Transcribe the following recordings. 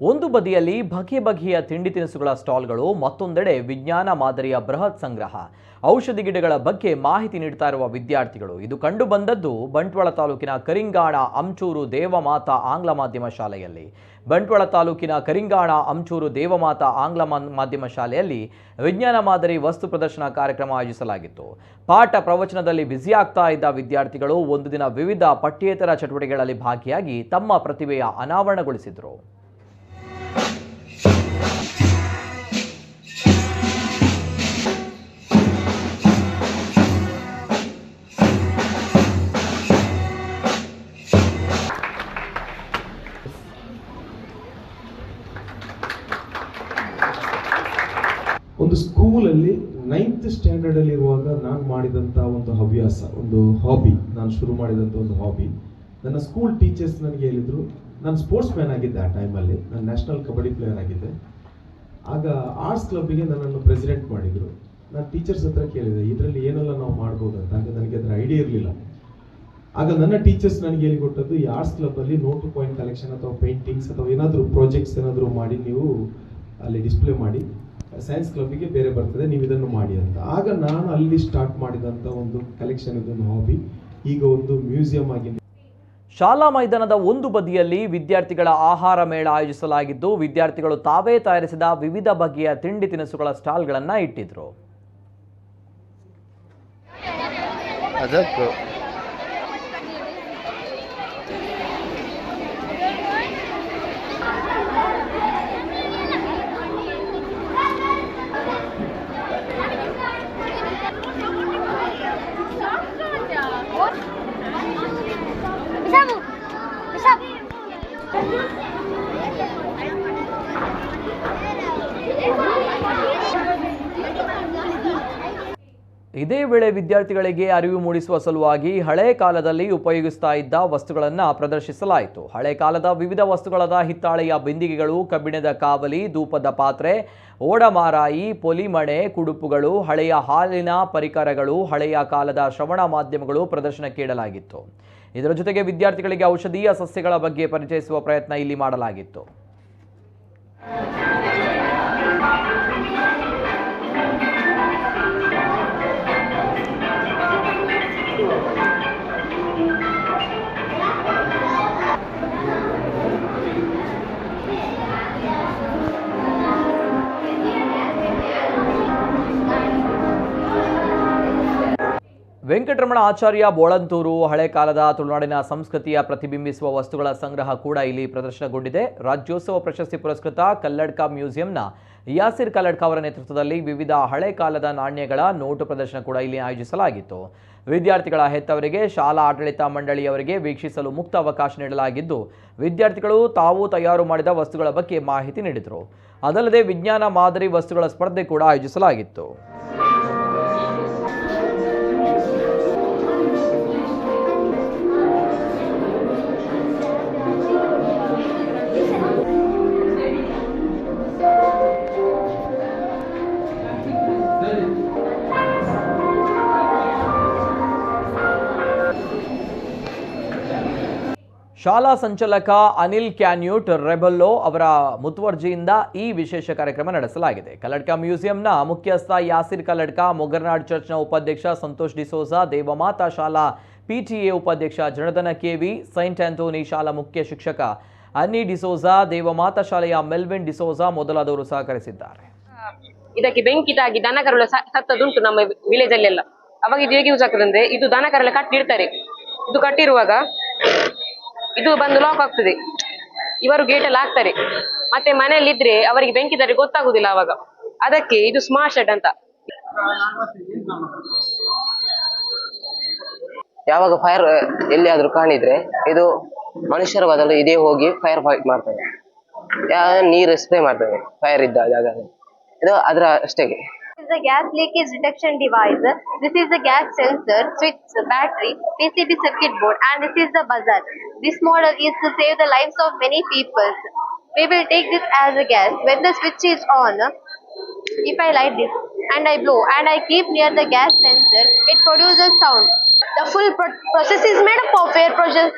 ಒಂದು ಬದಿಯಲ್ಲಿ ಬಗೆ ಬಗೆಯ ತಿಂಡಿ ತಿನಿಸುಗಳ ಸ್ಟಾಲ್ಗಳು, ಮತ್ತೊಂದೆಡೆ ವಿಜ್ಞಾನ ಮಾದರಿಯ ಬೃಹತ್ ಸಂಗ್ರಹ, ಔಷಧಿ ಗಿಡಗಳ ಬಗ್ಗೆ ಮಾಹಿತಿ ನೀಡುತ್ತಾ ಇರುವ ವಿದ್ಯಾರ್ಥಿಗಳು. ಇದು ಕಂಡು ಬಂದದ್ದು ಬಂಟ್ವಾಳ ತಾಲೂಕಿನ ಕರಿಂಗಾಣ ಅಂಚೂರು ದೇವಮಾತಾ ಆಂಗ್ಲ ಮಾಧ್ಯಮ ಶಾಲೆಯಲ್ಲಿ. ಬಂಟ್ವಾಳ ತಾಲೂಕಿನ ಕರಿಂಗಾಣ ಅಂಚೂರು ದೇವಮಾತಾ ಆಂಗ್ಲ ಮಾಧ್ಯಮ ಶಾಲೆಯಲ್ಲಿ ವಿಜ್ಞಾನ ಮಾದರಿ ವಸ್ತು ಪ್ರದರ್ಶನ ಕಾರ್ಯಕ್ರಮ ಆಯೋಜಿಸಲಾಗಿತ್ತು. ಪಾಠ ಪ್ರವಚನದಲ್ಲಿ ಬ್ಯುಸಿಯಾಗ್ತಾ ಇದ್ದ ವಿದ್ಯಾರ್ಥಿಗಳು ಒಂದು ದಿನ ವಿವಿಧ ಪಠ್ಯೇತರ ಚಟುವಟಿಕೆಗಳಲ್ಲಿ ಭಾಗಿಯಾಗಿ ತಮ್ಮ ಪ್ರತಿಭೆಯ ಅನಾವರಣಗೊಳಿಸಿದರು. ಒಂದು ಸ್ಕೂಲಲ್ಲಿ 9th ಸ್ಟ್ಯಾಂಡರ್ಡ್ ಅಲ್ಲಿ ಇರುವಾಗ ನಾನು ಮಾಡಿದಂಥ ಒಂದು ಹವ್ಯಾಸ, ಒಂದು ಹಾಬಿ, ನಾನು ಶುರು ಮಾಡಿದಂಥ ಒಂದು ಹಾಬಿ. ನನ್ನ ಸ್ಕೂಲ್ ಟೀಚರ್ಸ್ ನನಗೆ ಹೇಳಿದ್ರು, ನಾನು ಸ್ಪೋರ್ಟ್ಸ್ ಮ್ಯಾನ್ ಆಗಿದ್ದೆ ಆ ಟೈಮಲ್ಲಿ, ನಾನು ನ್ಯಾಷನಲ್ ಕಬಡ್ಡಿ ಪ್ಲೇಯರ್ ಆಗಿದ್ದೆ. ಆಗ ಆರ್ಟ್ಸ್ ಕ್ಲಬ್ಬಿಗೆ ನನ್ನನ್ನು ಪ್ರೆಸಿಡೆಂಟ್ ಮಾಡಿದರು. ನಾನು ಟೀಚರ್ಸ್ ಹತ್ರ ಕೇಳಿದೆ, ಇದರಲ್ಲಿ ಏನೆಲ್ಲ ನಾವು ಮಾಡ್ಬೋದು ಅಂತ. ಆಗ ನನಗೆ ಅದರ ಐಡಿಯಾ ಇರಲಿಲ್ಲ. ಆಗ ನನ್ನ ಟೀಚರ್ಸ್ ನನಗೆ ಹೇಳಿಕೊಟ್ಟದ್ದು, ಈ ಆರ್ಟ್ಸ್ ಕ್ಲಬ್ಬಲ್ಲಿ ನೋಟ್ ಟು ಪಾಯಿಂಟ್ ಕಲೆಕ್ಷನ್ ಅಥವಾ ಪೇಂಟಿಂಗ್ಸ್ ಅಥವಾ ಏನಾದರೂ ಪ್ರಾಜೆಕ್ಟ್ಸ್ ಏನಾದರೂ ಮಾಡಿ ನೀವು ಅಲ್ಲಿ ಡಿಸ್ಪ್ಲೇ ಮಾಡಿ, ಸೈನ್ಸ್ ಕ್ಲಬ್ಬಿಗೆ ಬೇರೆ ಬರ್ತದೆ, ನೀವು ಇದನ್ನು ಮಾಡಿ ಅಂತ. ಆಗ ನಾನು ಅಲ್ಲಿ ಸ್ಟಾರ್ಟ್ ಮಾಡಿದಂಥ ಒಂದು ಕಲೆಕ್ಷನ್, ಇದೊಂದು ಹಾಬಿ ಈಗ ಒಂದು ಮ್ಯೂಸಿಯಂ ಆಗಿ. ಶಾಲಾ ಮೈದಾನದ ಒಂದು ಬದಿಯಲ್ಲಿ ವಿದ್ಯಾರ್ಥಿಗಳ ಆಹಾರ ಮೇಳ ಆಯೋಜಿಸಲಾಗಿದ್ದು, ವಿದ್ಯಾರ್ಥಿಗಳು ತಾವೇ ತಯಾರಿಸಿದ ವಿವಿಧ ಬಗೆಯ ತಿಂಡಿ ತಿನಿಸುಗಳ ಸ್ಟಾಲ್ಗಳನ್ನು ಇಟ್ಟಿದ್ರು. ಇದೇ ವೇಳೆ ವಿದ್ಯಾರ್ಥಿಗಳಿಗೆ ಅರಿವು ಮೂಡಿಸುವ ಸಲುವಾಗಿ ಹಳೆ ಕಾಲದಲ್ಲಿ ಉಪಯೋಗಿಸ್ತಾ ಇದ್ದ ವಸ್ತುಗಳನ್ನು ಪ್ರದರ್ಶಿಸಲಾಯಿತು. ಹಳೆ ಕಾಲದ ವಿವಿಧ ವಸ್ತುಗಳಾದ ಹಿತ್ತಾಳೆಯ ಬಿಂದಿಗೆಗಳು, ಕಬ್ಬಿಣದ ಕಾವಲಿ, ಧೂಪದ ಪಾತ್ರೆ, ಓಡಮಾರಾಯಿ, ಪೊಲಿಮಣೆ, ಕುಡುಪುಗಳು, ಹಳೆಯ ಹಾಲಿನ ಪರಿಕರಗಳು, ಹಳೆಯ ಕಾಲದ ಶ್ರವಣ ಮಾಧ್ಯಮಗಳು ಪ್ರದರ್ಶನಕ್ಕೆ ಇಡಲಾಗಿತ್ತು. ಇದರ ಜೊತೆಗೆ ವಿದ್ಯಾರ್ಥಿಗಳಿಗೆ ಔಷಧೀಯ ಸಸ್ಯಗಳ ಬಗ್ಗೆ ಪರಿಚಯಿಸುವ ಪ್ರಯತ್ನ ಇಲ್ಲಿ ಮಾಡಲಾಗಿತ್ತು. ವೆಂಕಟರಮಣ ಆಚಾರ್ಯ ಬೋಳಂತೂರು ಹಳೆ ಕಾಲದ ತುಳುನಾಡಿನ ಸಂಸ್ಕೃತಿಯ ಪ್ರತಿಬಿಂಬಿಸುವ ವಸ್ತುಗಳ ಸಂಗ್ರಹ ಕೂಡ ಇಲ್ಲಿ ಪ್ರದರ್ಶನಗೊಂಡಿದೆ. ರಾಜ್ಯೋತ್ಸವ ಪ್ರಶಸ್ತಿ ಪುರಸ್ಕೃತ ಕಲ್ಲಡ್ಕ ಮ್ಯೂಸಿಯಂನ ಯಾಸಿರ್ ಕಲ್ಲಡ್ಕ ಅವರ ನೇತೃತ್ವದಲ್ಲಿ ವಿವಿಧ ಹಳೆ ಕಾಲದ ನಾಣ್ಯಗಳ ನೋಟು ಪ್ರದರ್ಶನ ಕೂಡ ಇಲ್ಲಿ ಆಯೋಜಿಸಲಾಗಿತ್ತು. ವಿದ್ಯಾರ್ಥಿಗಳ ಹೆತ್ತವರಿಗೆ, ಶಾಲಾ ಆಡಳಿತ ಮಂಡಳಿಯವರಿಗೆ ವೀಕ್ಷಿಸಲು ಮುಕ್ತ ಅವಕಾಶ ನೀಡಲಾಗಿದ್ದು, ವಿದ್ಯಾರ್ಥಿಗಳು ತಾವು ತಯಾರು ಮಾಡಿದ ವಸ್ತುಗಳ ಬಗ್ಗೆ ಮಾಹಿತಿ ನೀಡಿದರು. ಅದಲ್ಲದೆ ವಿಜ್ಞಾನ ಮಾದರಿ ವಸ್ತುಗಳ ಸ್ಪರ್ಧೆ ಕೂಡ ಆಯೋಜಿಸಲಾಗಿತ್ತು. ಶಾಲಾ ಸಂಚಾಲಕ ಅನಿಲ್ ಕ್ಯಾನ್ಯೂಟ್ ರೆಬೆಲ್ಲೋ ಅವರ ಮುತುವರ್ಜಿಯಿಂದ ಈ ವಿಶೇಷ ಕಾರ್ಯಕ್ರಮ ನಡೆಸಲಾಗಿದೆ. ಕಲ್ಲಡ್ಕ ಮ್ಯೂಸಿಯಂನ ಮುಖ್ಯಸ್ಥ ಯಾಸಿರ್ ಕಲ್ಲಡ್ಕ, ಮೊಗರ್ನಾಡ್ ಚರ್ಚ್ನ ಉಪಾಧ್ಯಕ್ಷ ಸಂತೋಷ್ ಡಿಸೋಜಾ, ದೇವಮಾತಾ ಶಾಲಾ PTA ಉಪಾಧ್ಯಕ್ಷ ಜನಾರ್ದನ KV, ಸೈಂಟ್ ಆಂಥೋನಿ ಶಾಲಾ ಮುಖ್ಯ ಶಿಕ್ಷಕ ಅನ್ನಿ ಡಿಸೋಜಾ, ದೇವಮಾತಾ ಶಾಲೆಯ ಮೆಲ್ವಿನ್ ಡಿಸೋಜಾ ಮೊದಲಾದವರು ಸಹಕರಿಸಿದ್ದಾರೆ. ಇದಕ್ಕೆ ಬೆಂಕಿ ತಾಗಿ ದನಕರುಳ ಸತ್ತದುಂಟು ನಮ್ಮ ವಿಲೇಜ್ ಅಲ್ಲೆಲ್ಲ. ಅವಾಗ ಇದು ಹೇಗೆ ಯೂಸ್ ಆಗ್ತದೆ, ಇದು ದನಕರೆಲ್ಲ ಕಟ್ಟಿರ್ತಾರೆ. ಇದು ಕಟ್ಟಿರುವಾಗ ಇದು ಬಂದು ಲಾಕ್ ಆಗ್ತದೆ, ಇವರು ಗೇಟ್ ಅಲ್ಲಿ ಹಾಕ್ತಾರೆ. ಮತ್ತೆ ಮನೆಯಲ್ಲಿ ಇದ್ರೆ ಅವರಿಗೆ ಬೆಂಕಿ ದಾರಿ ಗೊತ್ತಾಗುದಿಲ್ಲ. ಅವಾಗ ಅದಕ್ಕೆ ಇದು ಸ್ಮಾರ್ಟ್ ಶೆಡ್ ಅಂತ. ಯಾವಾಗ ಫೈರ್ ಎಲ್ಲಿಯಾದ್ರೂ ಕಾಣಿದ್ರೆ ಇದು ಮನುಷ್ಯರ ಬದಲು ಇದೇ ಹೋಗಿ ಫೈರ್ ಫೈಟ್ ಮಾಡ್ತದೆ, ನೀರು ಸ್ಪ್ರೇ ಮಾಡ್ತದೆ ಫೈರ್ ಇದ್ದ ಜಾಗದಲ್ಲಿ. ಇದು ಅದರ ಅಷ್ಟೇ. The gas leakage detection device. This is the gas sensor, switch, battery, PCB circuit board, and this is the buzzer. This model is to save the lives of many people. We will take this as a gas. When the switch is on, if I light this and I blow and I keep near the gas sensor, it produces sound. The full process is made up of air process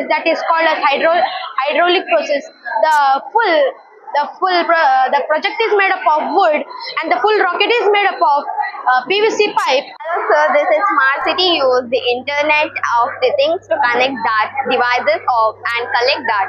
that is called as hydraulic process. The project is made up of wood, and the full rocket is made up of PVC pipe. Hello sir, this is Smart City. Use the Internet of the Things to connect that devices of and collect that.